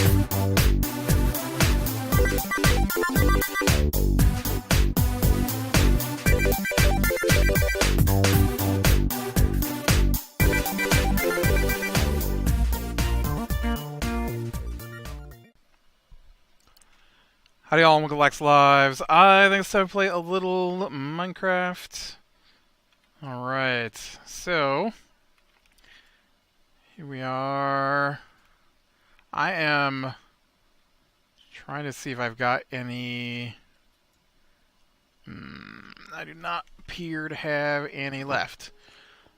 Howdy y'all, welcome to Lex Lives. I think it's time to play a little Minecraft. Alright, so here we are. I am trying to see if I've got any... I do not appear to have any left.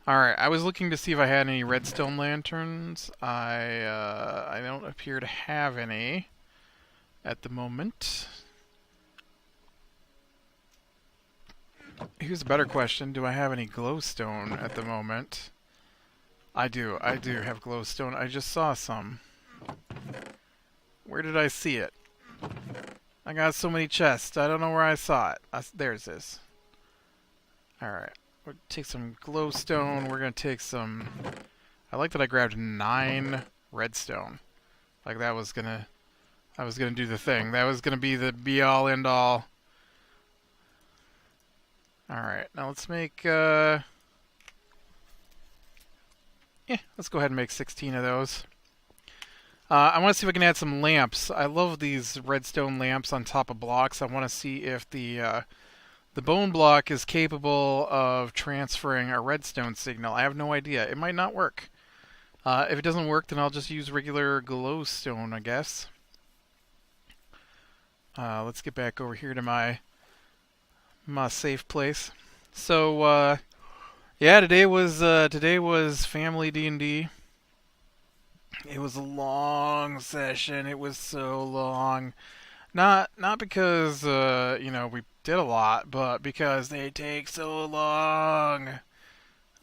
Alright, I was looking to see if I had any redstone lanterns. I don't appear to have any at the moment. Here's a better question. Do I have any glowstone at the moment? I do have glowstone. I just saw some. Where did I see it? I got so many chests. I don't know where I saw it. There's this. Alright. We'll take some glowstone. We're going to take some... I like that I grabbed 9 redstone. Like that was going to do the thing. That was going to be the be-all, end-all. Alright, now let's make, let's go ahead and make 16 of those. I want to see if I can add some lamps. I love these redstone lamps on top of blocks. I want to see if the bone block is capable of transferring a redstone signal. I have no idea. It might not work. If it doesn't work, then I'll just use regular glowstone, I guess. Let's get back over here to my safe place. So yeah, today was family D&D. It was a long session. It was so long. Not because you know, we did a lot, but because they take so long.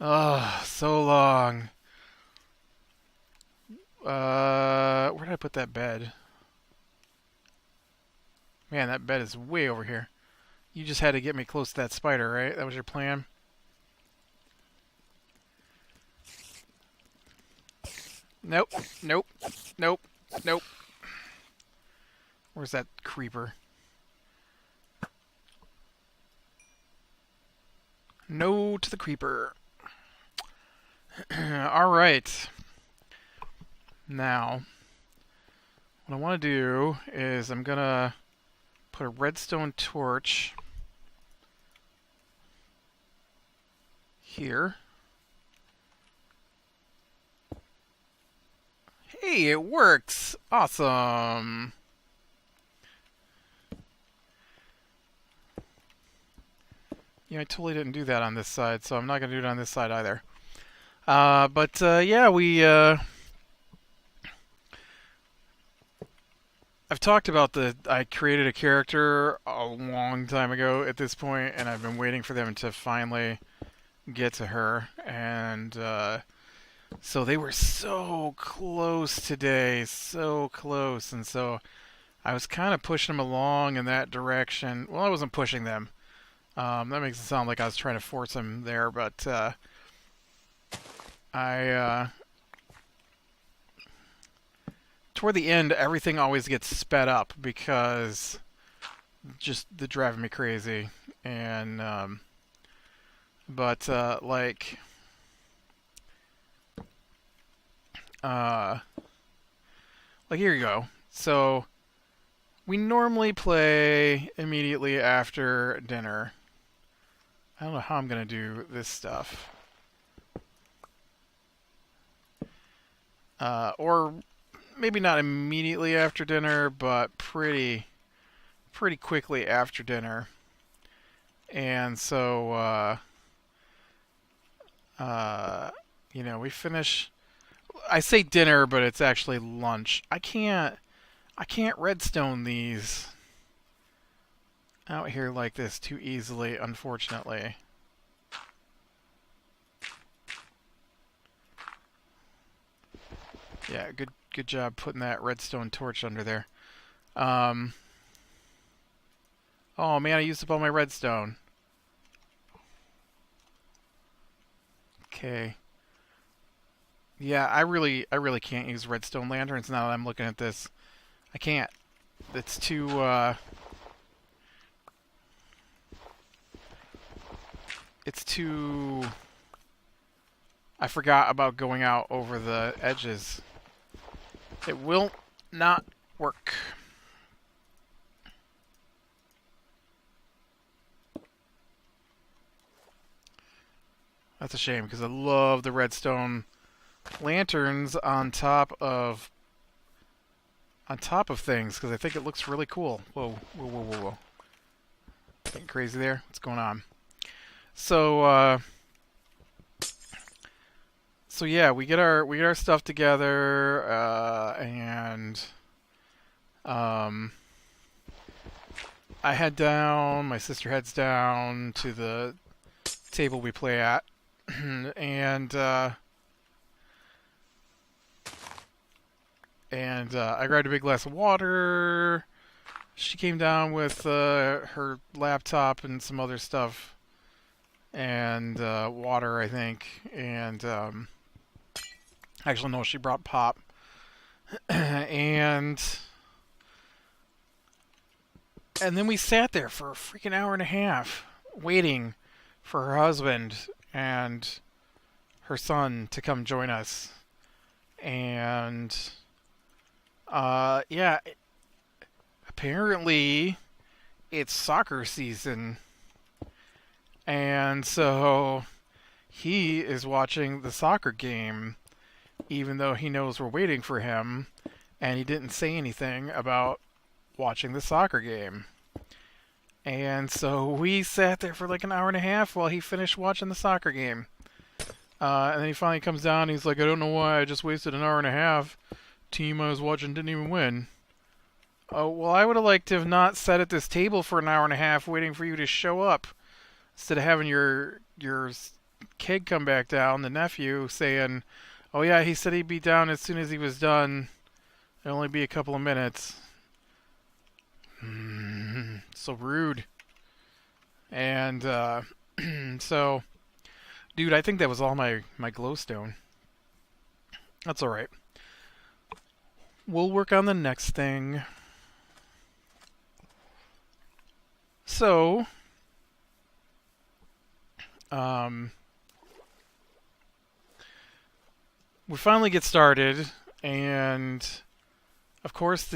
Oh, so long. Where did I put that bed? Man, that bed is way over here. You just had to get me close to that spider, right? That was your plan? Nope. Nope. Nope. Nope. Where's that creeper? No to the creeper. Alright. Now, what I want to do is I'm going to put a redstone torch here. Hey, it works! Awesome! Yeah, I totally didn't do that on this side, so I'm not going to do it on this side either. Yeah, I've talked about I created a character a long time ago at this point, and I've been waiting for them to finally get to her. And so they were so close today, so close. And so I was kind of pushing them along in that direction. Well, I wasn't pushing them. That makes it sound like I was trying to force them there, but toward the end, everything always gets sped up because just they're driving me crazy. And like here you go. So we normally play immediately after dinner. I don't know how I'm gonna do this stuff. Or maybe not immediately after dinner, but pretty quickly after dinner. And so, you know, we finish. I say dinner, but it's actually lunch. I can't redstone these out here like this too easily, unfortunately. Yeah, good job putting that redstone torch under there. Oh man, I used up all my redstone. Okay. Yeah, I really can't use redstone lanterns now that I'm looking at this. I can't. It's too, it's too... I forgot about going out over the edges. It will not work. That's a shame, because I love the redstone lanterns on top of things, because I think it looks really cool. Whoa, whoa, whoa, whoa, whoa. Getting crazy there? What's going on? So, so yeah, we get our stuff together, and I head down, my sister heads down to the table we play at, and I grabbed a big glass of water. She came down with her laptop and some other stuff, and water, I think. And actually, no, she brought pop. and then we sat there for a freaking hour and a half, waiting for her husband and her son to come join us. And yeah, apparently it's soccer season, and so he is watching the soccer game, even though he knows we're waiting for him, and he didn't say anything about watching the soccer game. And so we sat there for like an hour and a half while he finished watching the soccer game. And then he finally comes down and he's like, I don't know why I just wasted an hour and a half. Team I was watching didn't even win. Oh, well, I would have liked to have not sat at this table for an hour and a half waiting for you to show up, instead of having your kid come back down, the nephew, saying, oh yeah, he said he'd be down as soon as he was done. It'll only be a couple of minutes. So rude. And so, dude, I think that was all my glowstone. That's alright. We'll work on the next thing. So, we finally get started, and of course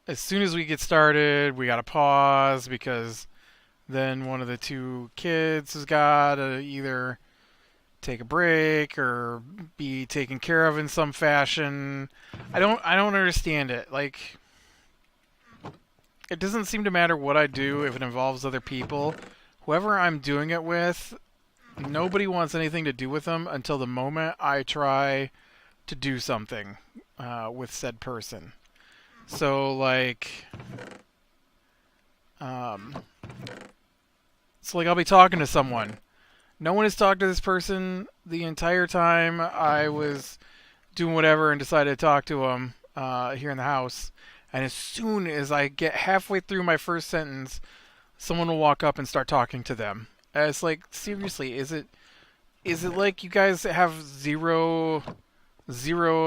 as soon as we get started, we gotta pause, because then one of the two kids has got to either take a break or be taken care of in some fashion. I don't understand it. Like, it doesn't seem to matter what I do if it involves other people. Whoever I'm doing it with, nobody wants anything to do with them until the moment I try to do something with said person. So, like, I'll be talking to someone. No one has talked to this person the entire time I was doing whatever and decided to talk to them here in the house. And as soon as I get halfway through my first sentence, someone will walk up and start talking to them. And it's like, seriously, is it like you guys have zero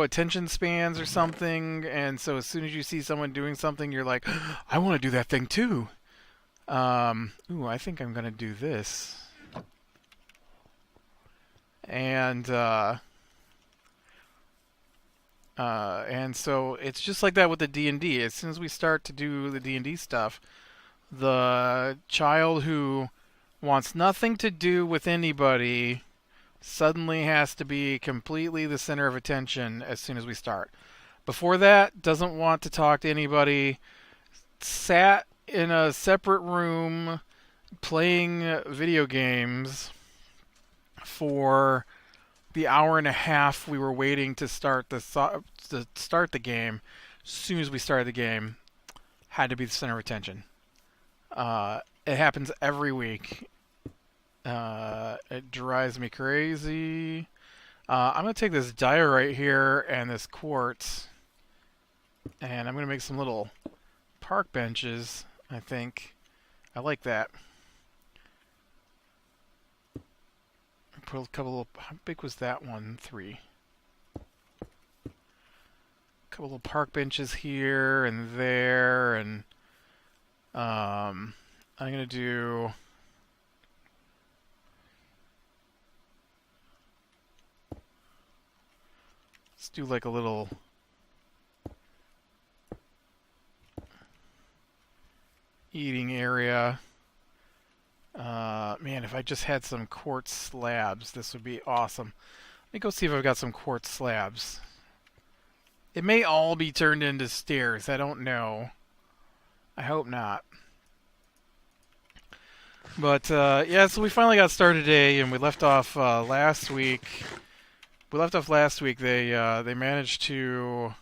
attention spans or something? And so as soon as you see someone doing something, you're like, I want to do that thing too. Ooh, I think I'm gonna do this. And so it's just like that with the D&D. As soon as we start to do the D&D stuff, the child who wants nothing to do with anybody suddenly has to be completely the center of attention as soon as we start. Before that, doesn't want to talk to anybody, sat in a separate room playing video games for the hour and a half we were waiting to start the game. As soon as we started the game, had to be the center of attention. It happens every week. It drives me crazy. I'm going to take this diorite here and this quartz, and I'm going to make some little park benches, I think. I like that. Put a couple of... How big was that one? 3. couple little park benches here and there, and I'm gonna do. Let's do like a little eating area. Man, if I just had some quartz slabs, this would be awesome. Let me go see if I've got some quartz slabs. It may all be turned into stairs. I don't know. I hope not. But yeah, so we finally got started today, and we left off last week. We left off last week. They managed to.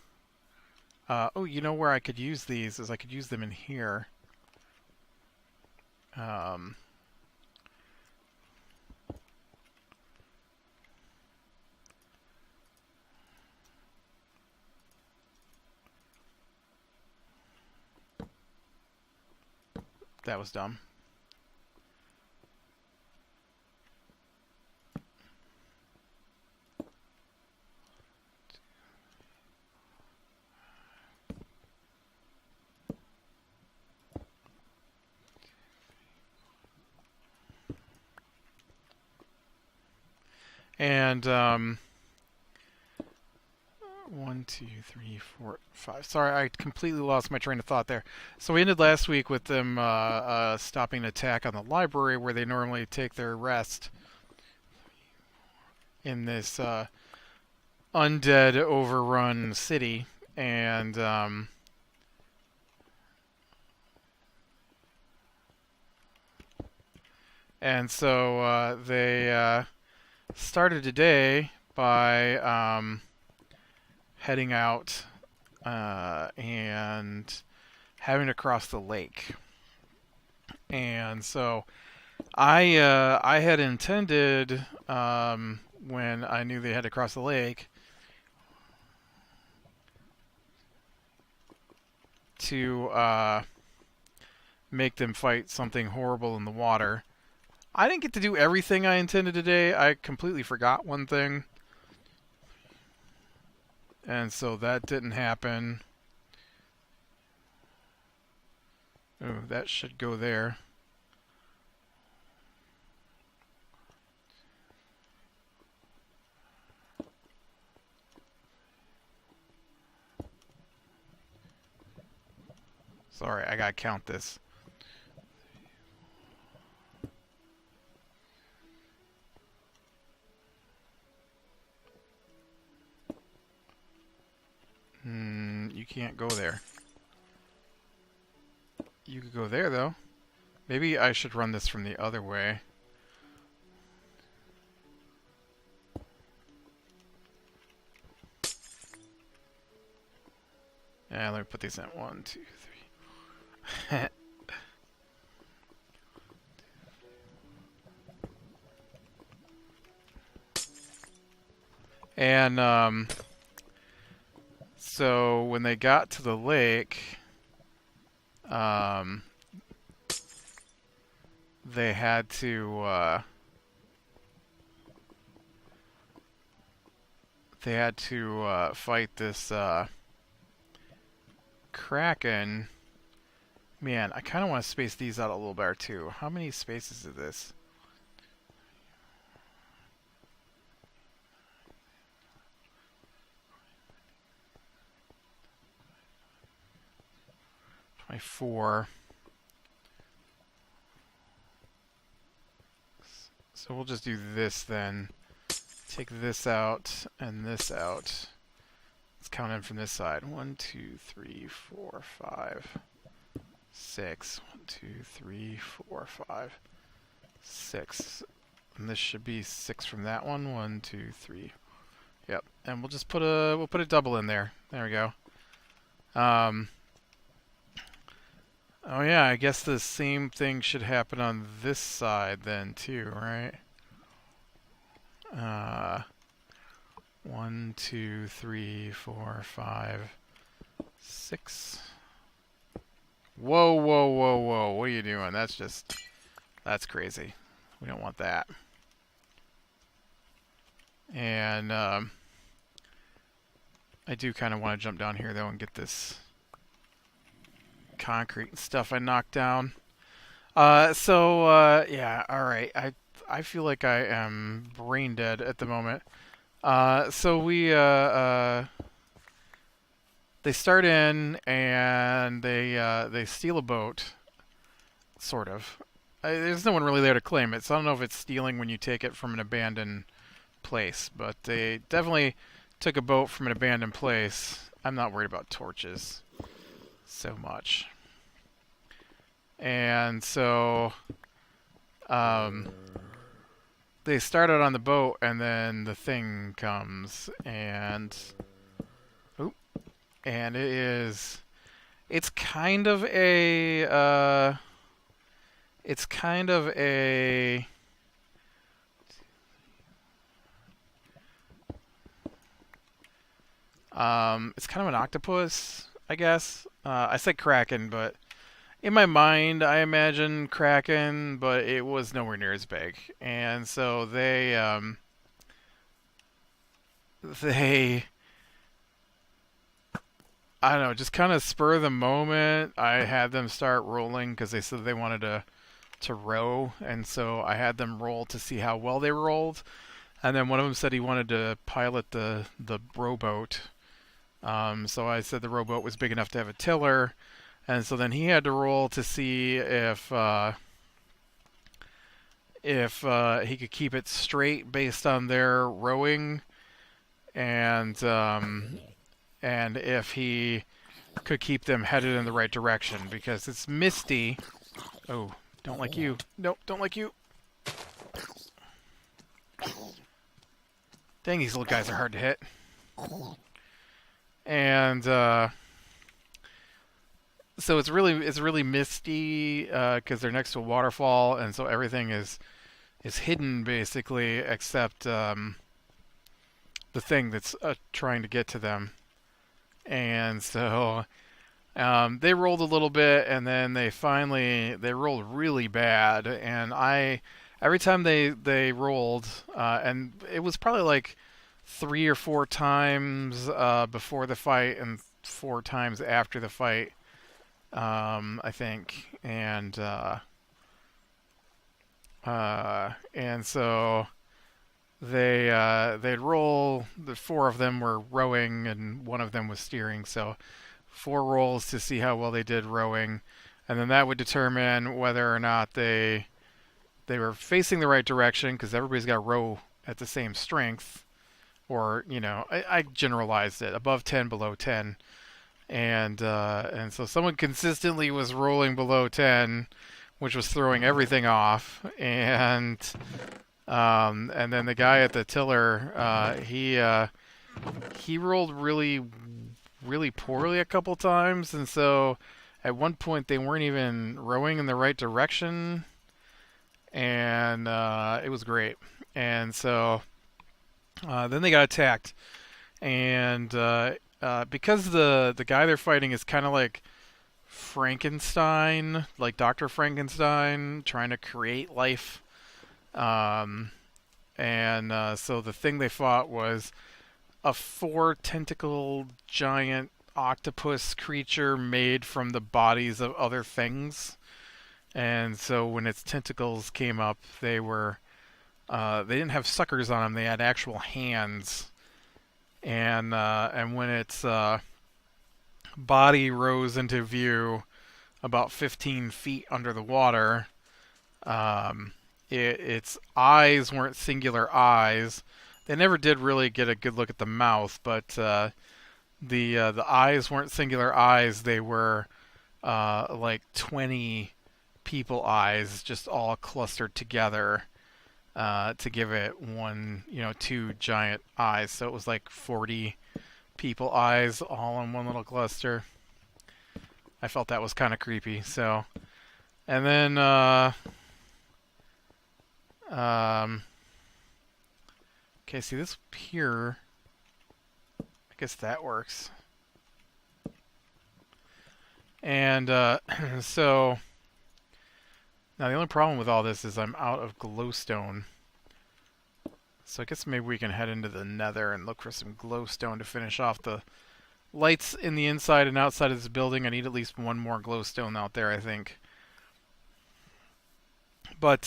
Oh, you know where I could use these is I could use them in here. That was dumb. And 1, 2, 3, 4, 5. Sorry, I completely lost my train of thought there. So we ended last week with them stopping an attack on the library where they normally take their rest in this undead, overrun city, and so they started today by heading out and having to cross the lake. And so I had intended when I knew they had to cross the lake to make them fight something horrible in the water. I didn't get to do everything I intended today. I completely forgot one thing. And so that didn't happen. Oh, that should go there. Sorry, I gotta count this. You can't go there. You could go there, though. Maybe I should run this from the other way. Yeah, let me put these in. 1, 2, 3. And, so when they got to the lake, they had to fight this Kraken. Man, I kind of want to space these out a little better too. How many spaces is this? My 4. So we'll just do this then. Take this out and this out. Let's count in from this side. 1, 2, 3, 4, 5, 6. 1, 2, 3, 4, 5, 6. And this should be 6 from that one. 1, 2, 3. Yep. And we'll just put a double in there. There we go. Oh yeah, I guess the same thing should happen on this side then too, right? 1, 2, 3, 4, 5, 6. Whoa, whoa, whoa, whoa. What are you doing? That's crazy. We don't want that. And I do kind of want to jump down here, though, and get this concrete and stuff I knocked down. Yeah, alright. I feel like I am brain dead at the moment. They start in, and they steal a boat, sort of. There's no one really there to claim it, so I don't know if it's stealing when you take it from an abandoned place, but they definitely took a boat from an abandoned place. I'm not worried about torches so much. And so they start out on the boat, and then the thing comes, and and it's kind of a it's kind of a it's kind of an octopus, I guess. I said kraken, but in my mind, I imagine kraken, but it was nowhere near as big. And so they, I don't know, just kind of spur of the moment. I had them start rolling because they said they wanted to row, and so I had them roll to see how well they rolled. And then one of them said he wanted to pilot the rowboat. So I said the rowboat was big enough to have a tiller. And so then he had to roll to see if he could keep it straight based on their rowing, and if he could keep them headed in the right direction, because it's misty. Oh, don't like you. Nope, don't like you. Dang, these little guys are hard to hit. And so it's really misty because they're next to a waterfall, and so everything is hidden basically, except the thing that's trying to get to them. And so they rolled a little bit, and then they rolled really bad. And every time they rolled, and it was probably like 3 or 4 times before the fight and 4 times after the fight. I think, and so they'd roll. The 4 of them were rowing, and 1 of them was steering. So 4 rolls to see how well they did rowing, and then that would determine whether or not they were facing the right direction, because everybody's got to row at the same strength, or I generalized it, above 10, below 10. And so someone consistently was rolling below 10, which was throwing everything off. And then the guy at the tiller, he rolled really, really poorly a couple times, and so at one point they weren't even rowing in the right direction, and it was great. And so then they got attacked, and because the guy they're fighting is kind of like Frankenstein, like Dr. Frankenstein, trying to create life. So the thing they fought was a 4-tentacled giant octopus creature made from the bodies of other things. And so when its tentacles came up, they didn't have suckers on them, they had actual hands. And when its body rose into view about 15 feet under the water, its eyes weren't singular eyes. They never did really get a good look at the mouth, but the eyes weren't singular eyes. They were like 20 people eyes, just all clustered together. To give it 2 giant eyes. So it was like 40 people eyes all in one little cluster. I felt that was kind of creepy. So, and then, okay, see this here, I guess that works. And, so, now the only problem with all this is I'm out of glowstone. So I guess maybe we can head into the nether and look for some glowstone to finish off the lights in the inside and outside of this building. I need at least one more glowstone out there, I think. But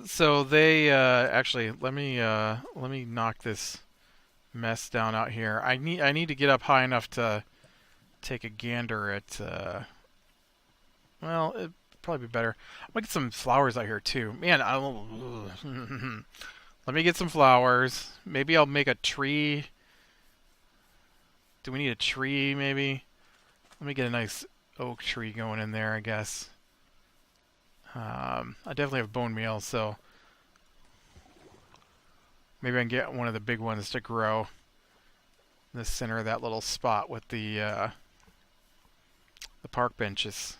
so they actually let me knock this mess down out here. I need to get up high enough to take a gander at well, it'd probably be better. I'm gonna get some flowers out here too. Man, let me get some flowers. Maybe I'll make a tree. Do we need a tree maybe? Let me get a nice oak tree going in there, I guess. I definitely have bone meal, so maybe I can get one of the big ones to grow in the center of that little spot with the park benches.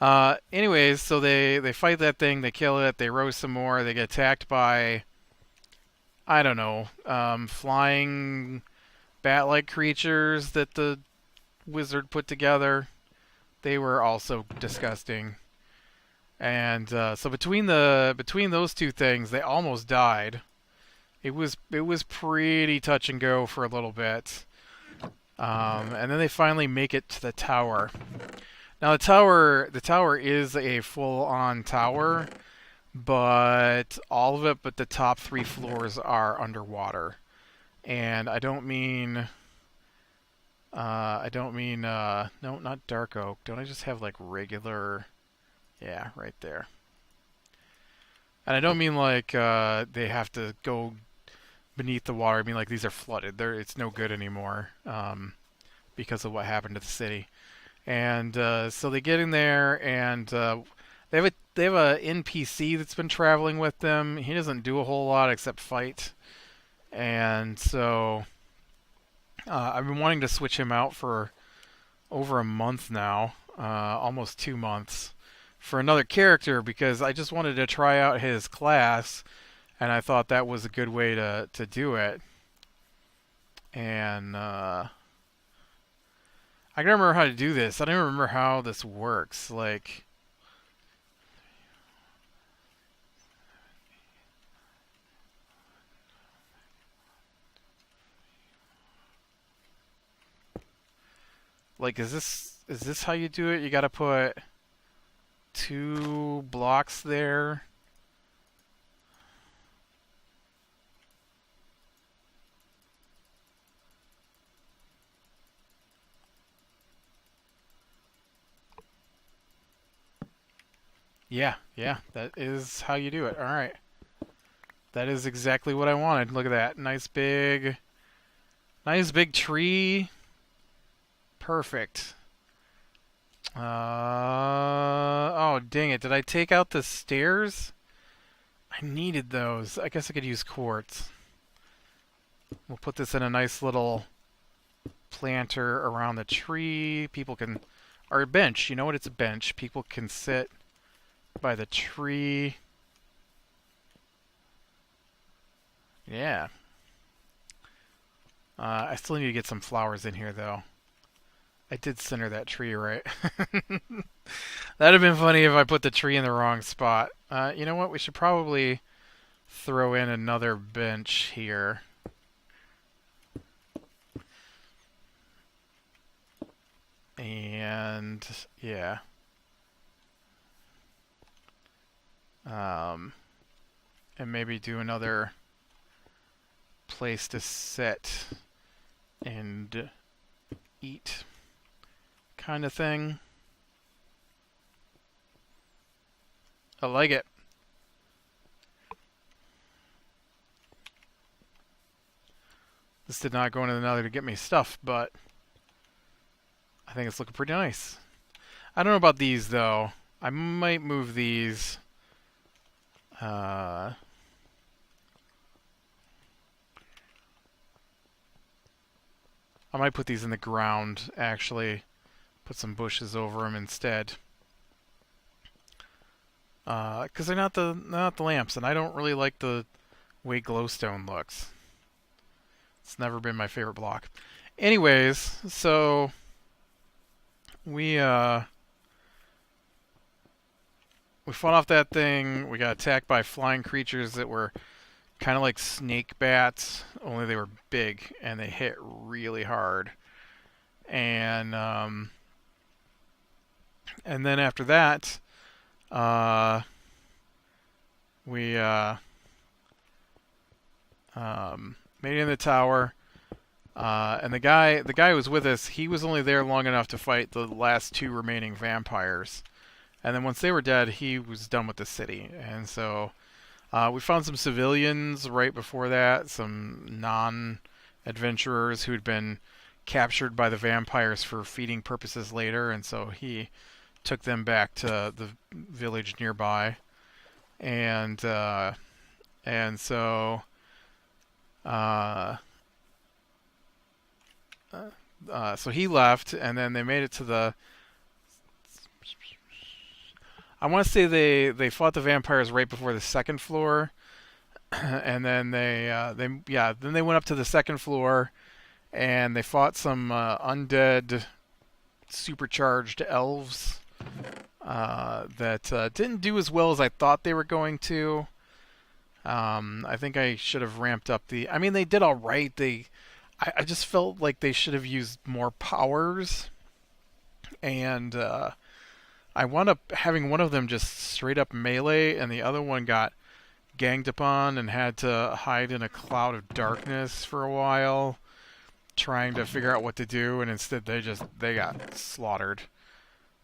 Anyways, so they fight that thing, they kill it, they roast some more, they get attacked by, I don't know, flying bat-like creatures that the wizard put together. They were also disgusting. And so between those two things, they almost died. It was pretty touch and go for a little bit. And then they finally make it to the tower. Now the tower is a full-on tower, but all of it but the top 3 floors are underwater. And I don't mean no, not dark oak. Don't I just have like regular? Yeah, right there. And I don't mean like they have to go beneath the water. I mean like these are flooded. It's no good anymore because of what happened to the city. And so they get in there, and they have a NPC that's been traveling with them. He doesn't do a whole lot except fight, and so I've been wanting to switch him out for over a month now, almost 2 months, for another character because I just wanted to try out his class, and I thought that was a good way to do it. And I can remember how to do this. I don't even remember how this works. Like, is this how you do it? You gotta put 2 blocks there. Yeah, that is how you do it. All right. That is exactly what I wanted. Look at that. Nice big tree. Perfect. Oh, dang it. Did I take out the stairs? I needed those. I guess I could use quartz. We'll put this in a nice little planter around the tree. People can... Or a bench. You know what? It's a bench. People can sit by the tree. Yeah. I still need to get some flowers in here, though. I did center that tree right. That'd have been funny if I put the tree in the wrong spot. You know what? We should probably throw in another bench here. And, yeah. And maybe do another place to sit and eat kind of thing. I like it. This did not go into the nether to get me stuff, but I think it's looking pretty nice. I don't know about these, though. I might move these. I might put these in the ground, actually. Put some bushes over them instead. Because they're not the lamps, and I don't really like the way glowstone looks. It's never been my favorite block. Anyways, so we fought off that thing. We got attacked by flying creatures that were kind of like snake bats, only they were big and they hit really hard. And and then after that, uh, we made it in the tower. And the guy who was with us, he was only there long enough to fight the last two remaining vampires. And then once they were dead, he was done with the city. And so we found some civilians right before that, some non-adventurers who'd been captured by the vampires for feeding purposes later. And so he took them back to the village nearby. And so so he left, and then they made it to the. I want to say they fought the vampires right before the second floor, and then then they went up to the second floor, and they fought some undead, supercharged elves that didn't do as well as I thought they were going to. I think I should have ramped up the. I mean, they did all right. I just felt like they should have used more powers, and I wound up having one of them just straight up melee, and the other one got ganged upon and had to hide in a cloud of darkness for a while, trying to figure out what to do, and instead they got slaughtered.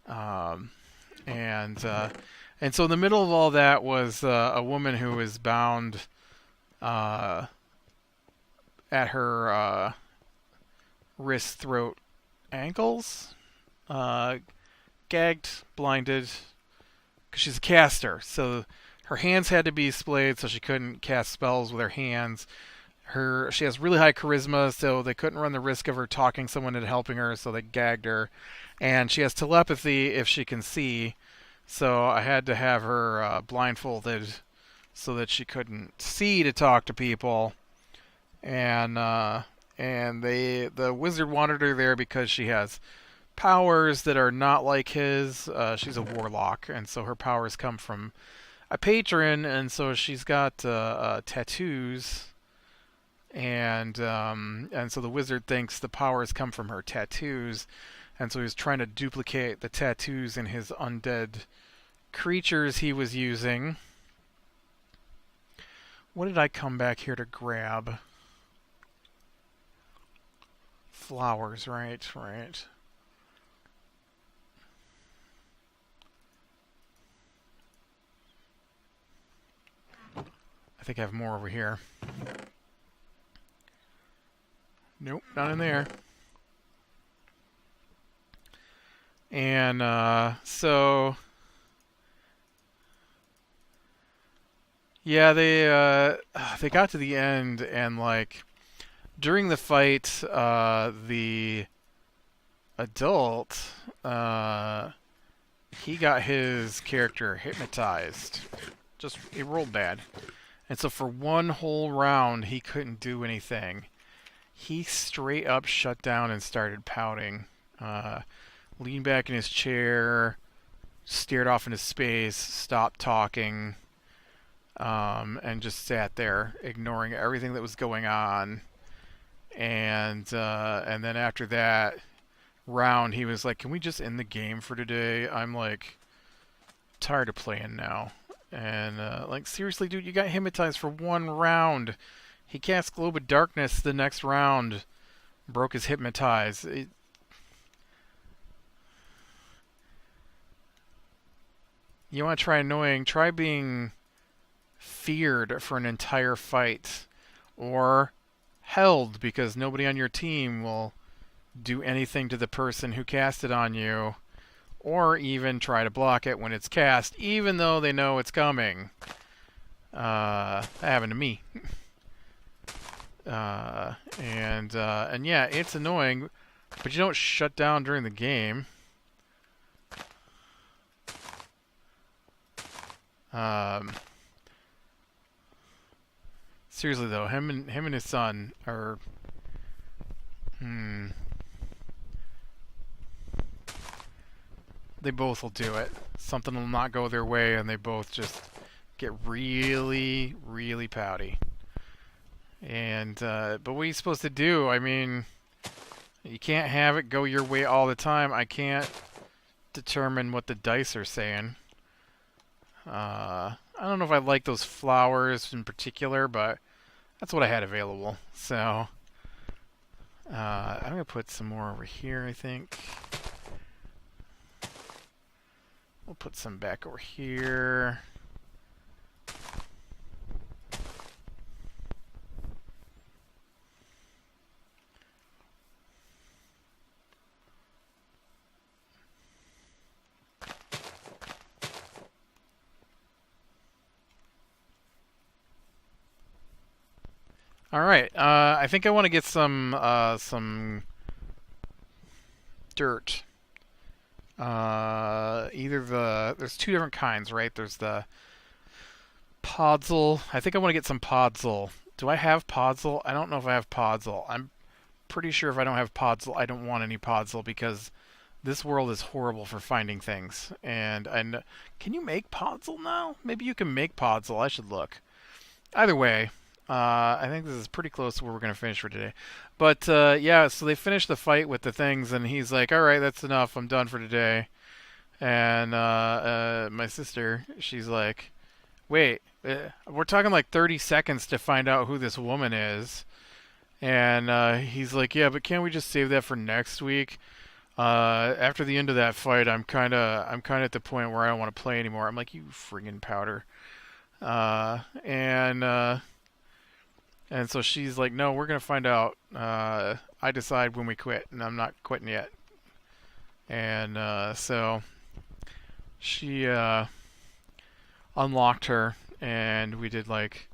And so in the middle of all that was a woman who was bound at her wrist, throat, ankles, gagged, blinded, because she's a caster. So her hands had to be splayed, so she couldn't cast spells with her hands. She has really high charisma, so they couldn't run the risk of her talking someone into helping her, so they gagged her. And she has telepathy if she can see, so I had to have her blindfolded so that she couldn't see to talk to people. And the wizard wanted her there because she has powers that are not like his. She's a warlock, and so her powers come from a patron, and so she's got tattoos, and so the wizard thinks the powers come from her tattoos, and so he's trying to duplicate the tattoos in his undead creatures he was using. What did I come back here to grab? Flowers, right. I think I have more over here. Nope, not in there. And so yeah, they got to the end, and like during the fight, the adult he got his character hypnotized. Just he rolled bad. And so for one whole round, he couldn't do anything. He straight up shut down and started pouting. Leaned back in his chair, stared off into space, stopped talking, and just sat there, ignoring everything that was going on. And then after that round, he was like, "Can we just end the game for today? I'm like tired of playing now." And like, seriously, dude, you got hypnotized for one round. He cast Globe of Darkness the next round, broke his hypnotize. You want to try annoying? Try being feared for an entire fight, or held because nobody on your team will do anything to the person who cast it on you, or even try to block it when it's cast, even though they know it's coming. That happened to me. And yeah, it's annoying, but you don't shut down during the game. Seriously though, him and his son are they both will do it. Something will not go their way, and they both just get really, really pouty. And but what are you supposed to do? I mean, you can't have it go your way all the time. I can't determine what the dice are saying. I don't know if I like those flowers in particular, but that's what I had available. So I'm gonna put some more over here, I think. We'll put some back over here. All right. I think I want to get some dirt. There's two different kinds, right? There's the podzol. I think I want to get some podzol. Do I have podzol? I don't know if I have podzol. I'm pretty sure if I don't have podzol, I don't want any podzol because this world is horrible for finding things. And can you make podzol now? Maybe you can make podzol. I should look. Either way, I think this is pretty close to where we're going to finish for today. But yeah, so they finished the fight with the things, and he's like, all right, that's enough. I'm done for today. And my sister, she's like, wait, we're talking like 30 seconds to find out who this woman is. And he's like, yeah, but can't we just save that for next week? After the end of that fight, I'm kind of at the point where I don't want to play anymore. I'm like, you friggin' powder. And so she's like, no, we're going to find out. I decide when we quit, and I'm not quitting yet. And so she unlocked her, and we did like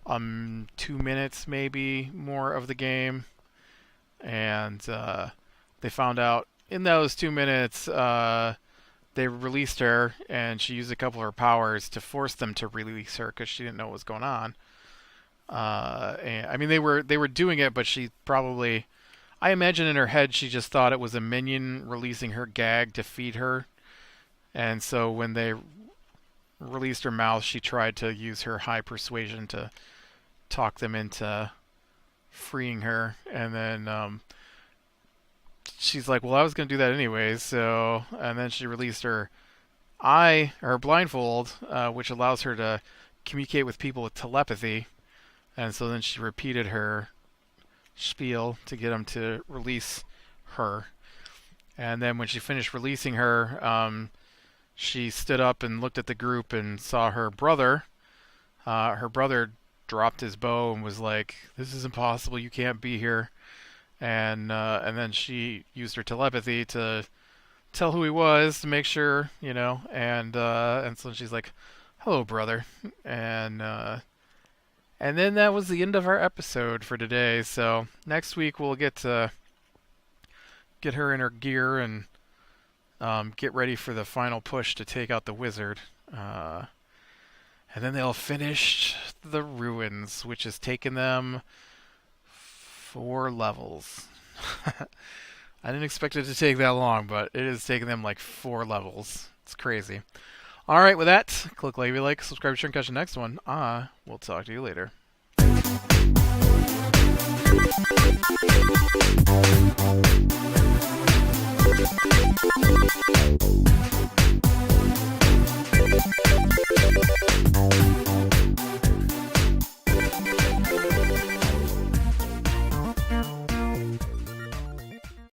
2 minutes maybe more of the game. And they found out in those 2 minutes they released her, and she used a couple of her powers to force them to release her because she didn't know what was going on. And, I mean, they were doing it, but she probably, I imagine in her head, she just thought it was a minion releasing her gag to feed her. And so when they released her mouth, she tried to use her high persuasion to talk them into freeing her. And then she's like, well, I was going to do that anyways. So, and then she released her blindfold, which allows her to communicate with people with telepathy. And so then she repeated her spiel to get them to release her. And then when she finished releasing her, she stood up and looked at the group and saw her brother. Her brother dropped his bow and was like, this is impossible, you can't be here. And then she used her telepathy to tell who he was to make sure, you know. And so she's like, hello, brother. And then that was the end of our episode for today. So next week we'll get to get her in her gear and get ready for the final push to take out the wizard. And then they'll finish the ruins, which has taken them 4 levels. I didn't expect it to take that long, but it has taken them like 4 levels. It's crazy. All right, with that, click like, subscribe, share, and catch the next one. We'll talk to you later.